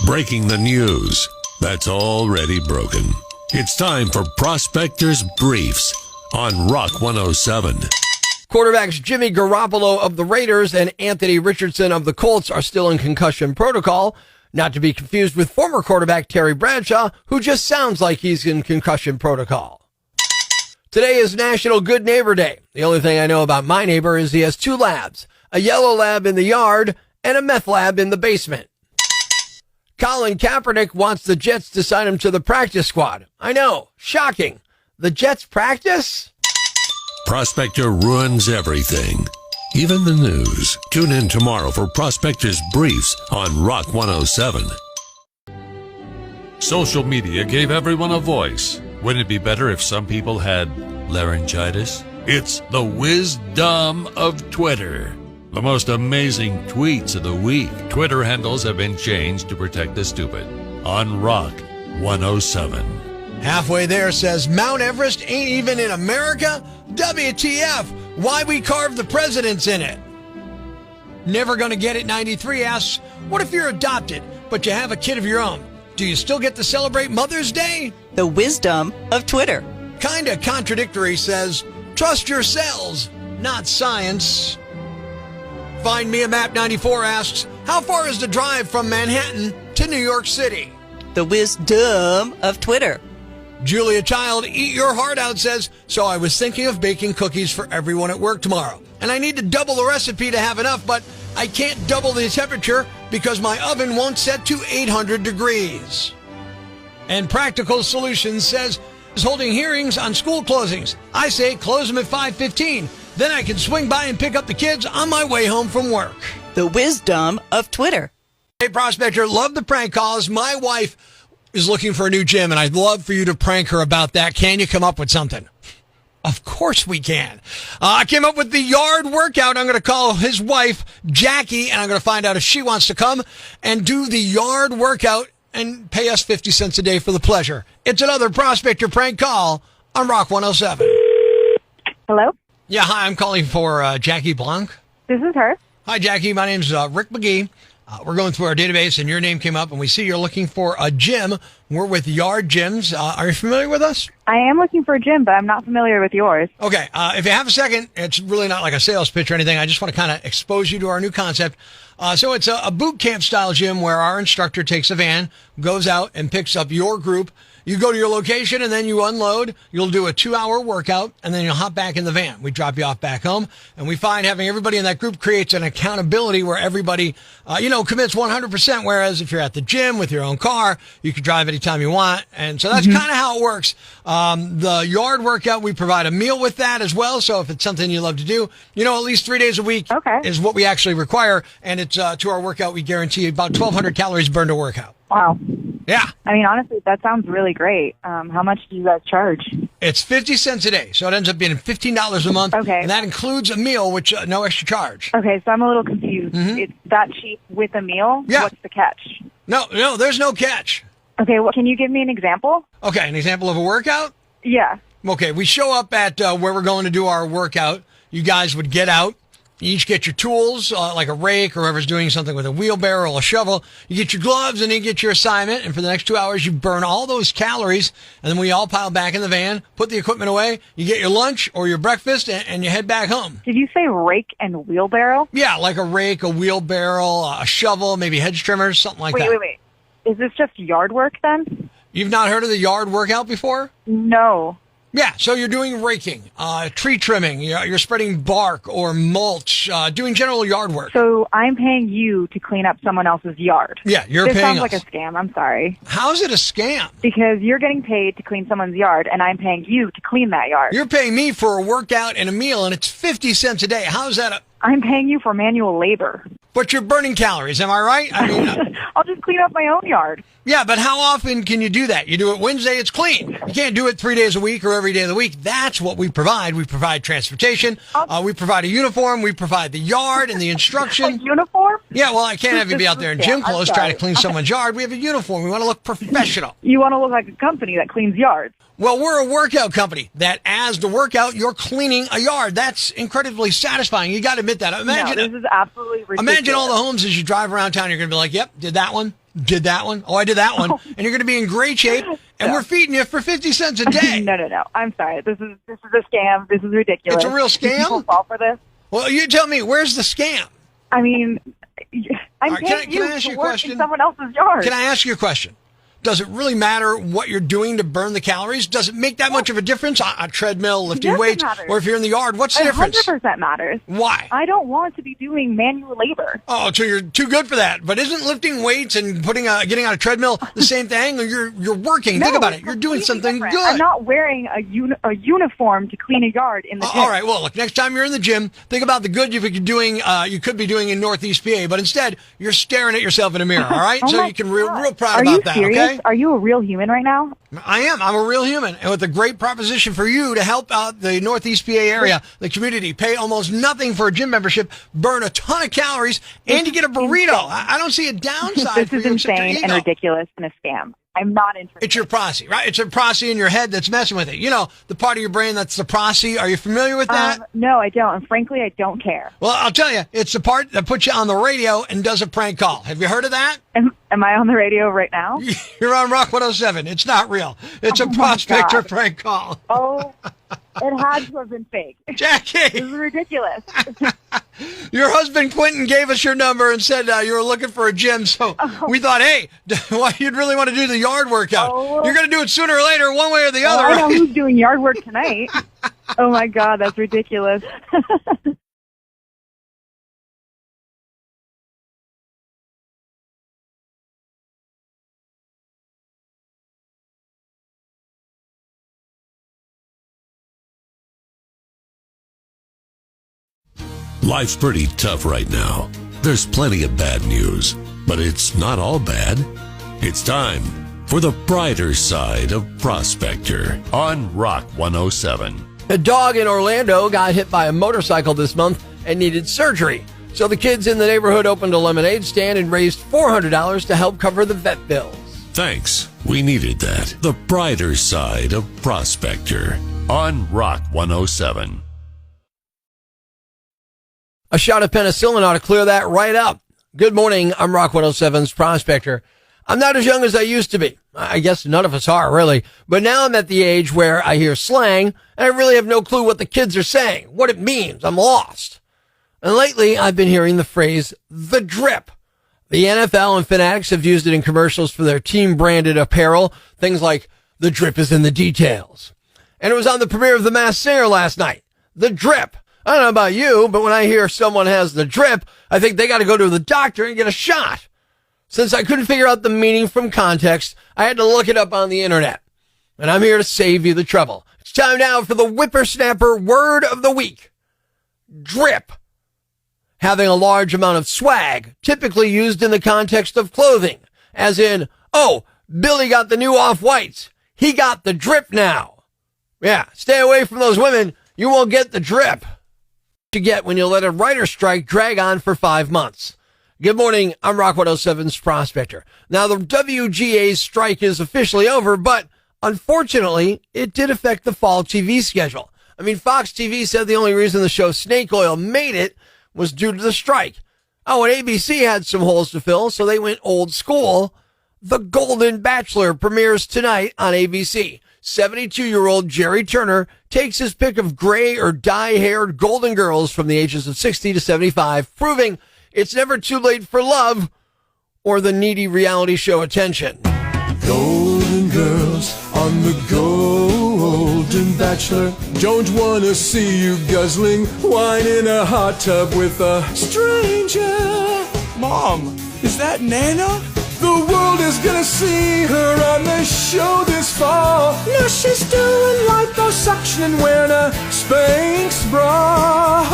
Breaking the news that's already broken. It's time for Prospector's Briefs on Rock 107. Quarterbacks Jimmy Garoppolo of the Raiders and Anthony Richardson of the Colts are still in concussion protocol, not to be confused with former quarterback Terry Bradshaw, who just sounds like he's in concussion protocol. Today is National Good Neighbor Day. The only thing I know about my neighbor is he has two labs, a yellow lab in the yard and a meth lab in the basement. Colin Kaepernick wants the Jets to sign him to the practice squad. I know, shocking. The Jets practice? Prospector ruins everything, even the news. Tune in tomorrow for Prospector's Briefs on Rock 107. Social media gave everyone a voice. Wouldn't it be better if some people had laryngitis? It's the wisdom of Twitter. The most amazing tweets of the week. Twitter handles have been changed to protect the stupid. On Rock 107. Halfway there says, Mount Everest ain't even in America? WTF? Why we carve the presidents in it? Never Gonna Get It 93 asks, what if you're adopted, but you have a kid of your own? Do you still get to celebrate Mother's Day? The wisdom of Twitter. Kinda Contradictory says, trust your cells, not science. Find Me a Map 94 asks, how far is the drive from Manhattan to New York City? The wisdom of Twitter. Julia Child, Eat Your Heart Out says, so I was thinking of baking cookies for everyone at work tomorrow. And I need to double the recipe to have enough, but I can't double the temperature because my oven won't set to 800 degrees. And Practical Solutions says, is holding hearings on school closings. I say close them at 5:15. Then I can swing by and pick up the kids on my way home from work. The wisdom of Twitter. Hey, Prospector, love the prank calls. My wife is looking for a new gym, and I'd love for you to prank her about that. Can you come up with something? Of course we can. I came up with the yard workout. I'm going to call his wife, Jackie, and I'm going to find out if she wants to come and do the yard workout and pay us 50 cents a day for the pleasure. It's another Prospector prank call on Rock 107. Hello? Yeah, hi, I'm calling for Jackie Blanc. This is her. Hi, Jackie. My name's Rick McGee. We're going through our database, and your name came up, and we see you're looking for a gym. We're with Yard Gyms. Are you familiar with us? I am looking for a gym, but I'm not familiar with yours. Okay. If you have a second, it's really not like a sales pitch or anything. I just want to kind of expose you to our new concept. So it's a boot camp style gym where our instructor takes a van, goes out and picks up your group. You go to your location and then you unload. You'll do a 2-hour workout and then you'll hop back in the van. We drop you off back home, and we find having everybody in that group creates an accountability where everybody, commits 100%. Whereas if you're at the gym with your own car, you can drive anytime you want. And so that's kind of how it works. The yard workout, we provide a meal with that as well. So if it's something you love to do, at least 3 days a week is what we actually require. And it's to our workout, we guarantee about 1,200 calories burned a workout. Wow. Yeah. I mean, honestly, that sounds really great. How much do you guys charge? It's 50 cents a day, so it ends up being $15 a month. Okay. And that includes a meal, which no extra charge. Okay, so I'm a little confused. It's that cheap with a meal? Yeah. What's the catch? No, there's no catch. Okay, well, can you give me an example? Okay, an example of a workout? Yeah. Okay, we show up at where we're going to do our workout. You guys would get out. You each get your tools, like a rake, or whoever's doing something with a wheelbarrow or a shovel. You get your gloves, and you get your assignment. And for the next 2 hours, you burn all those calories. And then we all pile back in the van, put the equipment away. You get your lunch or your breakfast, and you head back home. Did you say rake and wheelbarrow? Yeah, like a rake, a wheelbarrow, a shovel, maybe hedge trimmers, something like that. Wait. Is this just yard work then? You've not heard of the yard workout before? No. Yeah, so you're doing raking, tree trimming, you're spreading bark or mulch, doing general yard work. So I'm paying you to clean up someone else's yard. Yeah, you're this paying us. This sounds like a scam. I'm sorry. How's it a scam? Because you're getting paid to clean someone's yard, and I'm paying you to clean that yard. You're paying me for a workout and a meal, and it's 50 cents a day. How's that I'm paying you for manual labor. But you're burning calories, am I right? I mean, I'll just clean up my own yard. Yeah, but how often can you do that? You do it Wednesday, it's clean. You can't do it 3 days a week or every day of the week. That's what we provide. We provide transportation. We provide a uniform. We provide the yard and the instruction. A uniform? Yeah, well, I can't have you be out there in gym clothes trying to clean someone's yard. We have a uniform. We want to look professional. You want to look like a company that cleans yards. Well, we're a workout company that as the workout, you're cleaning a yard. That's incredibly satisfying. You got to admit that. No, this is absolutely ridiculous. Imagine all the homes as you drive around town. You're going to be like, yep, did that one, Did that one? Oh, I did that one. And you're going to be in great shape. And we're feeding you for 50 cents a day. No. I'm sorry. This is a scam. This is ridiculous. It's a real scam? People fall for this. Well, you tell me, where's the scam? I mean, I'm right, paying can I you ask to you a work question? in someone else's yard. Can I ask you a question? Does it really matter what you're doing to burn the calories? Does it make that much of a difference on a treadmill, lifting Yes, it weights, matters. or if you're in the yard? What's the difference? 100% matters. Why? I don't want to be doing manual labor. Oh, so you're too good for that. But isn't lifting weights and getting on a treadmill the same thing? You're working. No, Think about it's it. You're doing completely something different. good. I'm not wearing a uniform to clean a yard in the gym. All right. Well, look. Next time you're in the gym, think about the good you could be doing in Northeast PA. But instead, you're staring at yourself in a mirror. All right. Oh so my you can God. real proud Are about you that. serious? Okay. Are you a real human right now? I am. I'm a real human. And with a great proposition for you to help out the Northeast PA area, the community, pay almost nothing for a gym membership, burn a ton of calories, and you get a burrito. I don't see a downside This for is you except your insane ego. and ridiculous and a scam. I'm not interested. It's your prosy, right? It's a prosy in your head that's messing with it. You know, the part of your brain that's the prosy. Are you familiar with that? No, I don't. And frankly, I don't care. Well, I'll tell you, it's the part that puts you on the radio and does a prank call. Have you heard of that? Am I on the radio right now? You're on Rock 107. It's not real. It's a Prospector God. prank call. Oh, it had to have been fake. This Jackie, is ridiculous. your husband Quentin gave us your number and said you were looking for a gym. So we thought, hey, why you'd really want to do the yard workout? Oh. You're going to do it sooner or later, one way or the other. I know Right? who's doing yard work tonight. Oh my God, that's ridiculous. Life's pretty tough right now. There's plenty of bad news, but it's not all bad. It's time for the brighter side of Prospector On Rock 107. A dog in Orlando got hit by a motorcycle this month and needed surgery. So the kids in the neighborhood opened a lemonade stand and raised $400 to help cover the vet bills. Thanks. We needed that. The brighter side of Prospector. On Rock 107. A shot of penicillin ought to clear that right up. Good morning. I'm Rock 107's Prospector. I'm not as young as I used to be. I guess none of us are, really. But now I'm at the age where I hear slang, and I really have no clue what the kids are saying, what it means. I'm lost. And lately, I've been hearing the phrase, the drip. The NFL and Fanatics have used it in commercials for their team-branded apparel, things like, the drip is in the details. And it was on the premiere of The Masked Singer last night. The drip. I don't know about you, but when I hear someone has the drip, I think they got to go to the doctor and get a shot. Since I couldn't figure out the meaning from context, I had to look it up on the internet. And I'm here to save you the trouble. It's time now for the whippersnapper word of the week. Drip. Having a large amount of swag, typically used in the context of clothing. As in, oh, Billy got the new off-whites. He got the drip now. Yeah, stay away from those women. You won't get the drip you get when you let a writer's strike drag on for 5 months. Good morning. I'm Rock 107's Prospector. Now, the WGA's strike is officially over, but unfortunately, it did affect the fall TV schedule. I mean, Fox TV said the only reason the show Snake Oil made it was due to the strike. Oh, and ABC had some holes to fill, so they went old school. The Golden Bachelor premieres tonight on ABC. 72-year-old Jerry Turner takes his pick of gray or dye-haired golden girls from the ages of 60 to 75, proving it's never too late for love or the needy reality show attention. Golden girls on the Golden Bachelor. Don't wanna see you guzzling wine in a hot tub with a stranger. Mom, is that Nana? The world is gonna see her on the show this fall. Now she's doing liposuction and wearing a Spanx bra.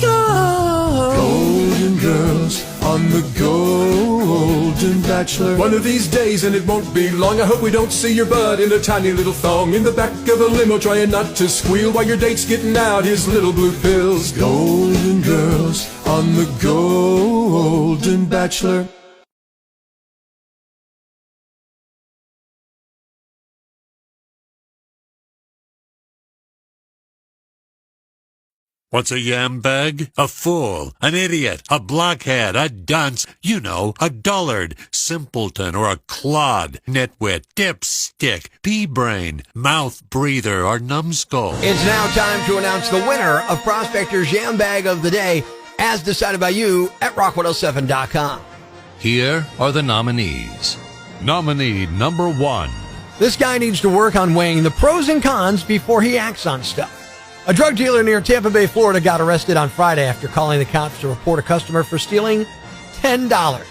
Golden girls on the Golden Bachelor. One of these days, and it won't be long, I hope we don't see your butt in a tiny little thong in the back of a limo, trying not to squeal while your date's getting out his little blue pills. Golden girls on the Golden Bachelor. What's a yam bag? A fool, an idiot, a blockhead, a dunce, you know, a dullard, simpleton, or a clod, nitwit, dipstick, pea-brain, mouth breather, or numbskull. It's now time to announce the winner of Prospector's Yam Bag of the Day, as decided by you at rock107.com. Here are the nominees. Nominee number 1. This guy needs to work on weighing the pros and cons before he acts on stuff. A drug dealer near Tampa Bay, Florida got arrested on Friday after calling the cops to report a customer for stealing $10.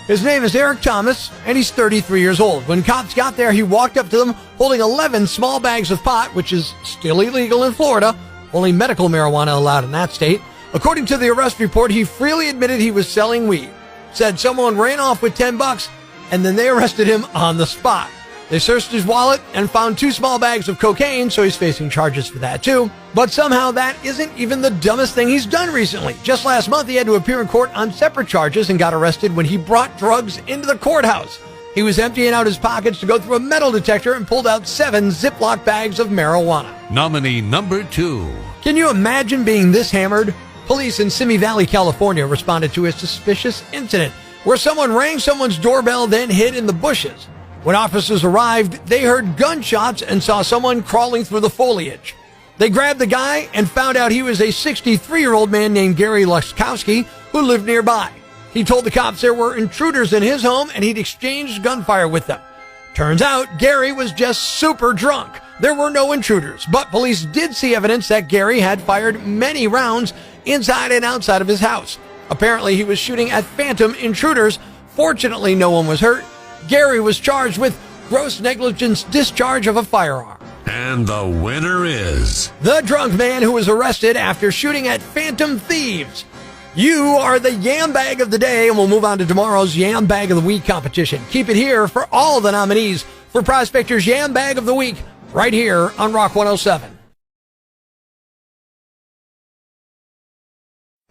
His name is Eric Thomas, and he's 33 years old. When cops got there, he walked up to them holding 11 small bags of pot, which is still illegal in Florida, only medical marijuana allowed in that state. According to the arrest report, he freely admitted he was selling weed, said someone ran off with $10, and then they arrested him on the spot. They searched his wallet and found 2 small bags of cocaine, so he's facing charges for that too. But somehow that isn't even the dumbest thing he's done recently. Just last month, he had to appear in court on separate charges and got arrested when he brought drugs into the courthouse. He was emptying out his pockets to go through a metal detector and pulled out 7 Ziploc bags of marijuana. Nominee number 2. Can you imagine being this hammered? Police in Simi Valley, California responded to a suspicious incident where someone rang someone's doorbell, then hid in the bushes. When officers arrived, they heard gunshots and saw someone crawling through the foliage. They grabbed the guy and found out he was a 63-year-old man named Gary Luskowski who lived nearby. He told the cops there were intruders in his home and he'd exchanged gunfire with them. Turns out Gary was just super drunk. There were no intruders, but police did see evidence that Gary had fired many rounds inside and outside of his house. Apparently, he was shooting at phantom intruders. Fortunately, no one was hurt. Gary was charged with gross negligence discharge of a firearm. And the winner is the drunk man who was arrested after shooting at phantom thieves. You are the Yam Bag of the Day, and we'll move on to tomorrow's Yam Bag of the Week competition. Keep it here for all the nominees for Prospector's Yam Bag of the Week, right here on Rock 107.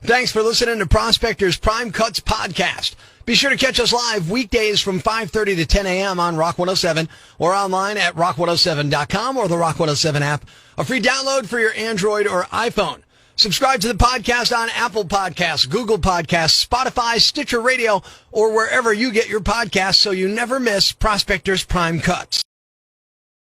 Thanks for listening to Prospector's Prime Cuts podcast. Be sure to catch us live weekdays from 5:30 to 10 a.m. on Rock 107 or online at rock107.com or the Rock 107 app, a free download for your Android or iPhone. Subscribe to the podcast on Apple Podcasts, Google Podcasts, Spotify, Stitcher Radio, or wherever you get your podcasts so you never miss Prospector's Prime Cuts.